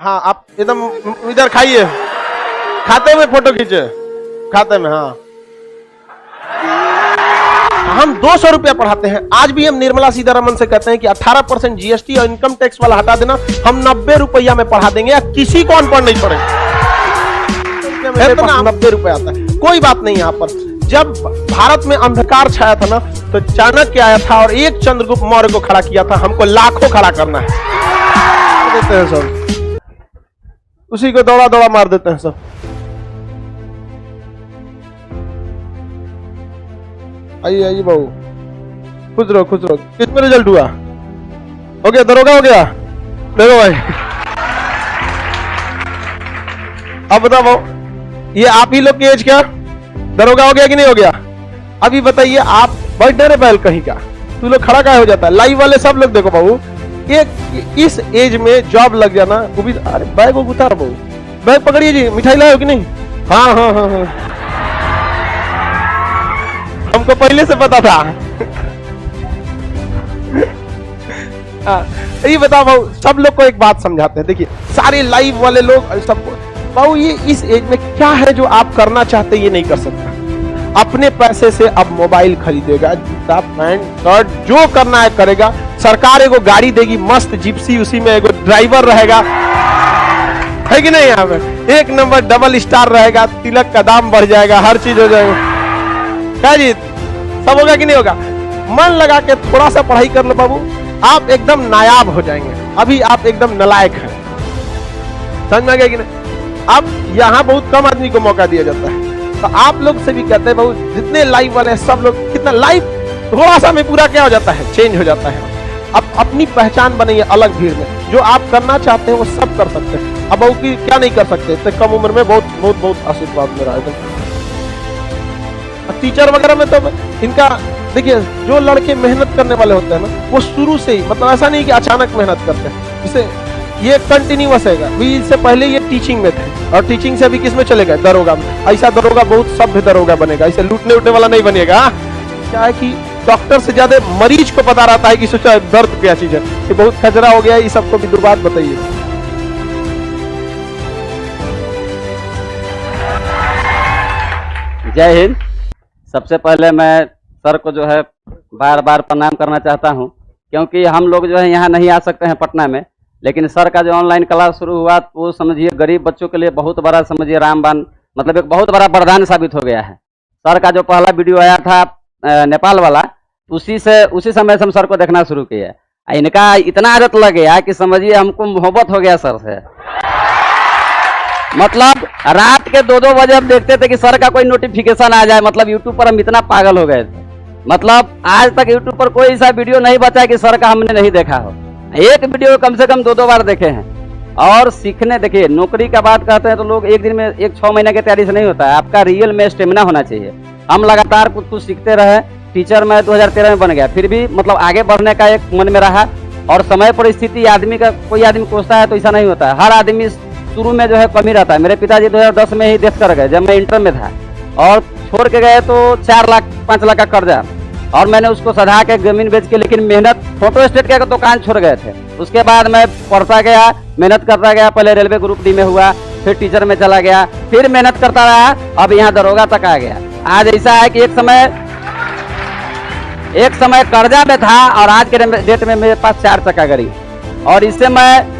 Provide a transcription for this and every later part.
हाँ आप एकदम इधर खाइए, खाते में फोटो खींचे, खाते में। हाँ हम 200 रुपया पढ़ाते हैं। आज भी हम निर्मला सीतारमण से कहते हैं कि 18% जीएसटी और इनकम टैक्स वाला हटा देना, हम 90 रुपया में पढ़ा देंगे, या किसी को अनपढ़ नहीं पढ़ेंगे। 90 रुपया आता है, कोई बात नहीं। यहाँ पर जब भारत में अंधकार छाया था ना, तो चाणक्य आया था और एक चंद्रगुप्त मौर्य को खड़ा किया था। हमको लाखों खड़ा करना है, देते हैं सब, उसी को दौड़ा दौड़ा मार देते हैं सब। आइए आइए बहू, खुश रहो खुश रहो। किसमें रिजल्ट हुआ? हो गया, दरोगा हो गया। देखो भाई, अब बताओ बहू, ये आप ही लोग की एज क्या? दरोगा हो गया कि नहीं हो गया? अभी बताइए, आप बैठे रहे बैल कहीं का, तू लोग खड़ा क्या हो जाता है? लाइव वाले सब लोग देखो बहू, एक इस एज में जॉब लग जाना वो भी। अरे बैग को उतार बहू, बैग पकड़िए जी। मिठाई लाए हो कि नहीं? हाँ हाँ हाँ हाँ, हमको पहले से पता था। ये बताओ बहू, सब लोग को एक बात समझाते हैं। देखिए सारे लाइव वाले लोग सबको, बहू ये इस एज में क्या है जो आप करना चाहते ये नहीं कर सकता। अपने पैसे से अब मोबाइल खरीदेगा, जूता पैंट शर्ट जो करना है करेगा। सरकार एगो गाड़ी देगी मस्त जिप्सी, उसी में एगो ड्राइवर रहेगा, है कि नहीं? यहाँ पे एक नंबर डबल स्टार रहेगा, तिलक का दाम बढ़ जाएगा, हर चीज हो जाएगा। क्या जी, सब होगा कि नहीं होगा? मन लगा के थोड़ा सा पढ़ाई कर लो बाबू, आप एकदम नायाब हो जाएंगे। अभी आप एकदम नालायक हैं, समझ में आ गया कि नहीं? अब यहाँ बहुत कम आदमी को मौका दिया जाता है, तो आप लोग से भी कहते हैं बाबू, जितने लाइव वाले हैं सब लोग, कितना लाइव थोड़ा सा में पूरा क्या हो जाता है, चेंज हो जाता है। अब अपनी पहचान बनाइए अलग भीड़ में, जो आप करना चाहते हैं वो सब कर सकते हैं। अब बहू की क्या नहीं कर सकते, इतने कम उम्र में। बहुत बहुत बहुत आशीर्वाद मेरा एकदम। टीचर वगैरह में तो इनका देखिए, जो लड़के मेहनत करने वाले होते हैं ना, वो शुरू से ही, मतलब ऐसा नहीं कि अचानक मेहनत करते हैं, इसे ये कंटिन्यूअस है। अभी इससे पहले ये टीचिंग में थे, और टीचिंग से अभी किस में चले गए? दरोगा में। ऐसा दरोगा बहुत सभ्य दरोगा बनेगा, इसे लूटने उठने वाला नहीं बनेगा। क्या है कि डॉक्टर से ज्यादा मरीज को पता रहता है कि सोचा दर्द क्या चीज है। ये बहुत खतरा हो गया है, ये सबको भी दो बात बताइए। जय हिंद। सबसे पहले मैं सर को जो है बार बार प्रणाम करना चाहता हूं, क्योंकि हम लोग जो है यहाँ नहीं आ सकते हैं पटना में, लेकिन सर का जो ऑनलाइन क्लास शुरू हुआ वो समझिए गरीब बच्चों के लिए बहुत बड़ा, समझिए रामबाण, मतलब एक बहुत बड़ा वरदान साबित हो गया है। सर का जो पहला वीडियो आया था नेपाल वाला, उसी समय से हम सर को देखना शुरू किया। इनका इतना आदत लग गया कि समझिए हमको मोहब्बत हो गया सर से। मतलब रात के 2-2 बजे हम देखते थे कि सर का कोई नोटिफिकेशन आ जाए, मतलब यूट्यूब पर हम इतना पागल हो गए थे। मतलब आज तक यूट्यूब पर कोई ऐसा वीडियो नहीं बचा कि सर का हमने नहीं देखा हो। एक वीडियो कम से कम 2-2 बार देखे हैं। और सीखने, देखिए नौकरी का बात कहते हैं तो लोग एक दिन में 1-6 महीने की तैयारी से नहीं होता है, आपका रियल में स्टेमिना होना चाहिए। हम लगातार कुछ कुछ सीखते रहे। टीचर मैं 2013 में बन गया, फिर भी मतलब आगे बढ़ने का एक मन में रहा। और समय परिस्थिति आदमी का, कोई आदमी कोसता है तो ऐसा नहीं होता है। हर आदमी शुरू में जो है कमी रहता है। मेरे पिताजी 2010 में ही देश कर गए, जब मैं इंटर में था, और छोड़ के गए तो 4 लाख 5 लाख का कर्जा, और मैंने उसको सधा के जमीन बेच के, लेकिन मेहनत, फोटो स्टेट का दुकान छोड़ गए थे। उसके बाद मैं पढ़ता गया, मेहनत करता गया। पहले रेलवे ग्रुप डी में हुआ, फिर टीचर में चला गया, फिर मेहनत करता रहा, अब यहाँ दरोगा तक आ गया। आज ऐसा है कि एक समय कर्जा में था, और आज के डेट में मेरे पास 4 चक्का गाड़ी। और इससे मैं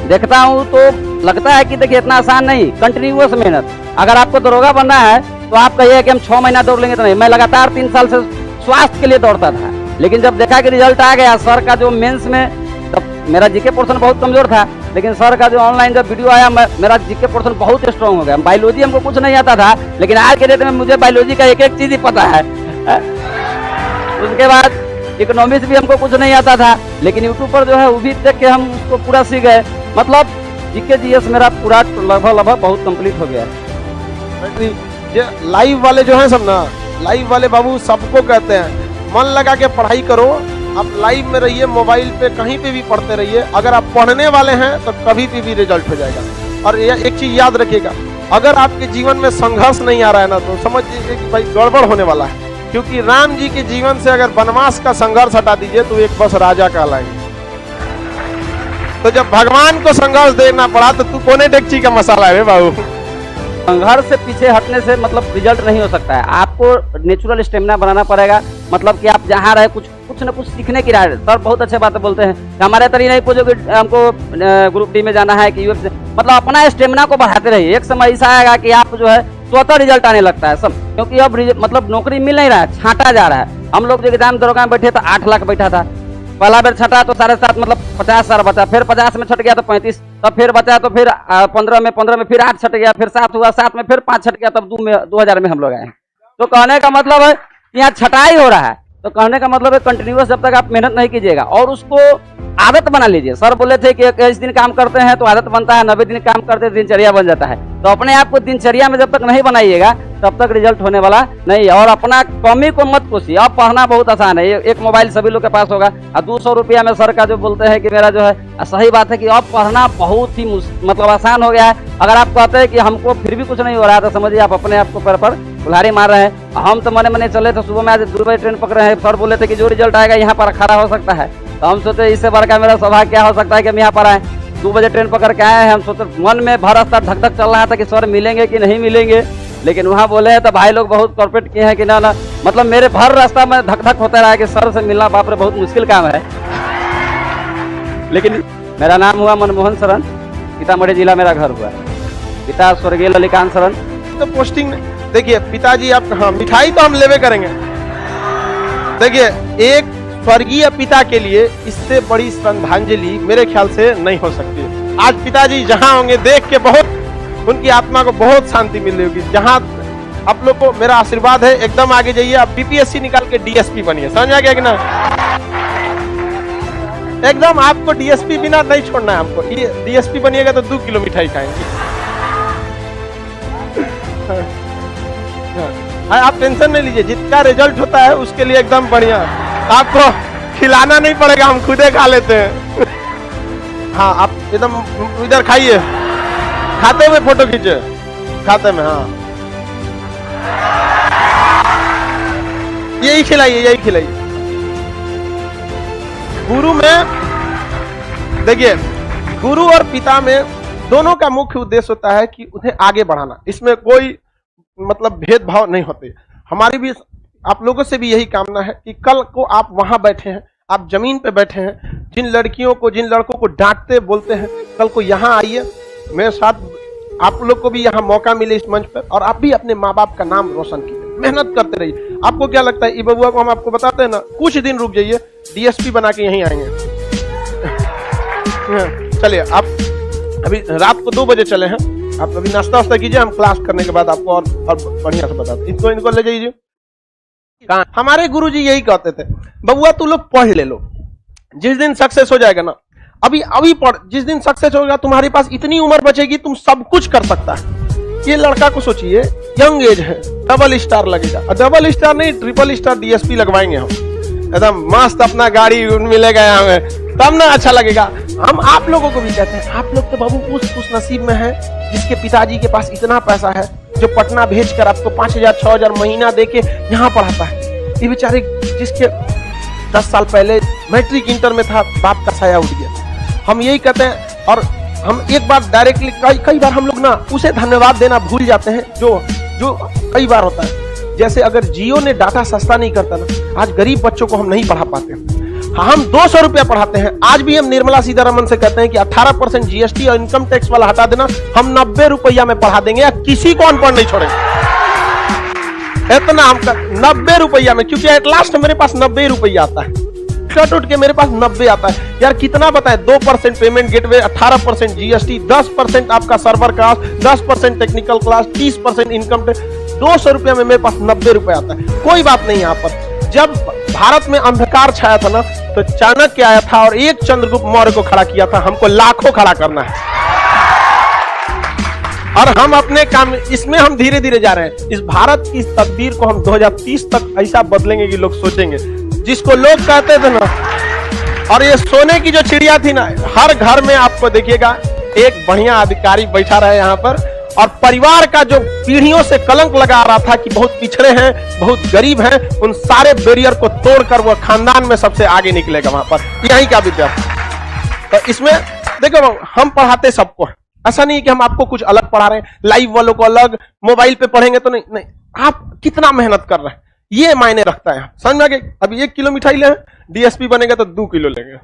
देखता हूँ तो लगता है कि देखिए इतना आसान नहीं, कंटिन्यूअस मेहनत। अगर आपको दरोगा बनना है तो आप कहिए कि हम 6 महीना दौड़ लेंगे तो नहीं। मैं लगातार 3 साल से स्वास्थ्य के लिए दौड़ता था, लेकिन जब देखा कि रिजल्ट आ गया सर का जो मेंस में, तब मेरा जीके पोर्शन बहुत कमजोर था, लेकिन सर का जो ऑनलाइन जब वीडियो आया, मेरा जीके पोर्शन बहुत स्ट्रांग हो गया। बायोलॉजी हमको कुछ नहीं आता था, लेकिन आज के डेट में मुझे बायोलॉजी का एक एक चीज ही पता है। उसके बाद इकोनॉमिक्स भी हमको कुछ नहीं आता था, लेकिन यूट्यूब पर जो है वो भी देख के हम उसको पूरा सीख गए। मतलब जीके जीएस मेरा पूरा लगभग बहुत कंप्लीट हो गया। लाइव वाले जो हैं सब ना, लाइव वाले बाबू सबको कहते हैं मन लगा के पढ़ाई करो। आप लाइव में रहिए, मोबाइल पे कहीं पे भी पढ़ते रहिए। अगर आप पढ़ने वाले हैं तो कभी भी रिजल्ट हो जाएगा। और एक चीज याद रखिएगा, अगर आपके जीवन में संघर्ष नहीं आ रहा है ना, तो समझ लीजिए कि भाई गड़बड़ होने वाला है। क्योंकि राम जी के जीवन से अगर वनवास का संघर्ष हटा दीजिए तो एक बस राजा कहलाएंगे। तो जब भगवान को संघर्ष देना पड़ा तो तू कोने डेगची का मसाला है बाबू। संघर्ष से पीछे हटने से मतलब रिजल्ट नहीं हो सकता है। आपको नेचुरल स्टेमिना बनाना पड़ेगा। मतलब कि आप जहाँ रहे कुछ न कुछ सीखने की राह। सर बहुत अच्छे बातें बोलते हैं, हमारे तरी नहीं पूछो कि हमको ग्रुप डी में जाना है कि यूएफ से, मतलब अपना स्टेमिना को बढ़ाते रहिए। एक समय ऐसा आएगा कि आप जो है स्वतः रिजल्ट आने लगता है सब, क्योंकि अब मतलब नौकरी मिल नहीं रहा है, छांटा जा रहा है। हम लोग जो एग्जाम दरोगा में बैठे तो 8 लाख बैठा था, पहला बेर छटा तो 7.5 मतलब 50,000 बचा, फिर 50 में छट गया तो 35, तब फिर बचा तो फिर 15 में फिर 8 छट गया, फिर 7 हुआ, 7 में फिर 5 छट गया, तब 2000 में हम लोग आए। तो कहने का मतलब है कि यहाँ छटाई हो रहा है। तो कहने का मतलब है कंटिन्यूअस जब तक आप मेहनत नहीं कीजिएगा और उसको आदत बना लीजिए। सर बोले थे कि 21 दिन काम करते हैं तो आदत बनता है, 90 दिन काम करते हैं दिनचर्या बन जाता है। तो अपने आप को दिनचर्या में जब तक नहीं बनाइएगा तब तक रिजल्ट होने वाला नहीं है। और अपना कमी को मत कोसिए। अब पढ़ना बहुत आसान है, एक मोबाइल सभी लोग के पास होगा और 200 रुपया में सर का जो बोलते हैं कि मेरा जो है सही बात है कि अब पढ़ना बहुत ही मतलब आसान हो गया है। अगर आप कहते हैं कि हमको फिर भी कुछ नहीं हो रहा है तो समझिए आप अपने आप को पैर पर कुल्हाड़ी मार रहे हैं। हम तो मने चले तो सुबह में आज 2 बजे ट्रेन पकड़े हैं, सर बोले थे कि जो रिजल्ट आएगा यहाँ पर खड़ा हो सकता है। तो हम सोचे इससे बड़का मेरा सौभाग्य क्या हो सकता है कि हम यहाँ पर आए, 2 बजे ट्रेन पकड़ के आए हैं। हम सोचे मन में भर रास्ता धक धक चल रहा था कि सर मिलेंगे कि नहीं मिलेंगे, लेकिन वहाँ बोले हैं तो भाई लोग बहुत कॉर्पोरेट किए हैं कि ना मतलब मेरे भर रास्ता में धक धक होता रहा कि सर से मिलना बाप रे बहुत मुश्किल काम है। लेकिन मेरा नाम हुआ मनमोहन शरण, सीतामढ़ी जिला मेरा घर हुआ, पिता स्वर्गीय ललिकांत शरण। तो पोस्टिंग देखिए पिताजी आप, हाँ मिठाई तो हम लेवे करेंगे। देखिए एक स्वर्गीय पिता के लिए इससे बड़ी श्रद्धांजलि मेरे ख्याल से नहीं हो सकती है। आज पिताजी जहां होंगे देख के बहुत उनकी आत्मा को बहुत शांति मिल रही होगी। जहां आप लोग को मेरा आशीर्वाद है, एकदम आगे जाइए, आप बीपीएससी निकाल के डीएसपी बनिए, समझ आ गया कि ना? एकदम आपको डीएसपी बिना नहीं छोड़ना है। हमको डीएसपी बनिएगा तो 2 किलो मिठाई खाएंगे। हाँ, आप टेंशन नहीं लीजिए, जितना रिजल्ट होता है उसके लिए एकदम बढ़िया, आपको खिलाना नहीं पड़ेगा, हम खुदे खा लेते हैं। हाँ आप एकदम इधर खाइए, खाते हुए फोटो खींचे, खाते में। हाँ यही खिलाइए, यही खिलाइए। गुरु में देखिए, गुरु और पिता में दोनों का मुख्य उद्देश्य होता है कि उन्हें आगे बढ़ाना। इसमें कोई मतलब भेदभाव नहीं होते। हमारी भी आप लोगों से भी यही कामना है कि कल को आप वहां बैठे हैं, आप जमीन पे बैठे हैं, जिन लड़कियों को जिन लड़कों को डांटते बोलते हैं, कल को यहाँ आइए मेरे साथ, आप लोग को भी यहाँ मौका मिले इस मंच पर और आप भी अपने माँ बाप का नाम रोशन कीजिए, मेहनत करते रहिए। आपको क्या लगता है, ई बबुआ को हम आपको बताते हैं ना, कुछ दिन रुक जाइए, डीएसपी बना के यहीं आएंगे। चलिए आप अभी रात को 2 बजे चले हैं, आप अभी नाश्ता वास्ता कीजिए, हम क्लास करने के बाद आपको और बढ़िया से बताते। इनको ले जाइए। हमारे गुरुजी यही कहते थे, बबुआ तू लोग पढ़ ले लो, जिस दिन सक्सेस हो जाएगा ना, अभी पढ़, जिस दिन सक्सेस होगा तुम्हारे पास इतनी उम्र बचेगी तुम सब कुछ कर सकता है। ये लड़का को सोचिए, यंग एज है, डबल स्टार लगेगा, और डबल स्टार नहीं ट्रिपल स्टार डीएसपी लगवाएंगे हम, एकदम मस्त अपना गाड़ी मिलेगा यहाँ में, तब ना अच्छा लगेगा। हम आप लोगों को भी कहते हैं, आप लोग तो बाबू उस नसीब में है जिसके पिताजी के पास इतना पैसा है, जो पटना भेजकर आपको 5,000 6,000 महीना देके यहाँ पढ़ाता है। ये बेचारे जिसके 10 साल पहले मैट्रिक इंटर में था, बाप का साया उठ गया। हम यही कहते हैं, और हम एक बार डायरेक्टली कई बार हम लोग ना उसे धन्यवाद देना भूल जाते हैं जो कई बार होता है। जैसे अगर जियो ने डाटा सस्ता नहीं करता ना, आज गरीब बच्चों को हम नहीं पढ़ा पाते। हम 200 रुपया पढ़ाते हैं, आज भी हम निर्मला सीतारमन से कहते हैं कि 18% जीएसटी और इनकम टैक्स वाला हटा देना, हम 90 रुपया में पढ़ा देंगे, या किसी को अनपढ़ नहीं छोड़ेंगे। इतना हम 90 रुपया में, क्योंकि एट लास्ट मेरे पास 90 रुपया आता है, कट उठ के मेरे पास 90 आता है। यार कितना बताए, 2% पेमेंट गेटवे, 18% जीएसटी, 10% आपका server cost, 10% technical class, 30% income tax, 200 रुपया में मेरे पास 90 रुपया आता है। कोई बात नहीं। यहाँ पर जब भारत में अंधकार छाया था ना, तो चाणक्य आया था और एक चंद्रगुप्त मौर्य को खड़ा किया था। हमको लाखों खड़ा करना है, और हम अपने काम इसमें हम धीरे धीरे जा रहे हैं। इस भारत की तकदीर को हम 2030 तक ऐसा बदलेंगे कि लोग सोचेंगे, जिसको लोग कहते थे ना, और ये सोने की जो चिड़िया थी ना, हर घर में आपको देखिएगा एक बढ़िया अधिकारी बैठा रहे यहाँ पर, और परिवार का जो पीढ़ियों से कलंक लगा रहा था कि बहुत पिछड़े हैं, बहुत गरीब हैं, उन सारे बैरियर को तोड़कर वो खानदान में सबसे आगे निकलेगा वहां पर, यहीं का विद्यार्थी। तो इसमें देखो बाबू, हम पढ़ाते सबको, ऐसा नहीं कि हम आपको कुछ अलग पढ़ा रहे हैं, लाइव वालों को अलग, मोबाइल पे पढ़ेंगे तो नहीं नहीं। आप कितना मेहनत कर रहे हैं ये मायने रखता है। समझ में आ गया? अभी 1 किलो मिठाई ले, डीएसपी बनेगा तो 2 किलो लेंगे।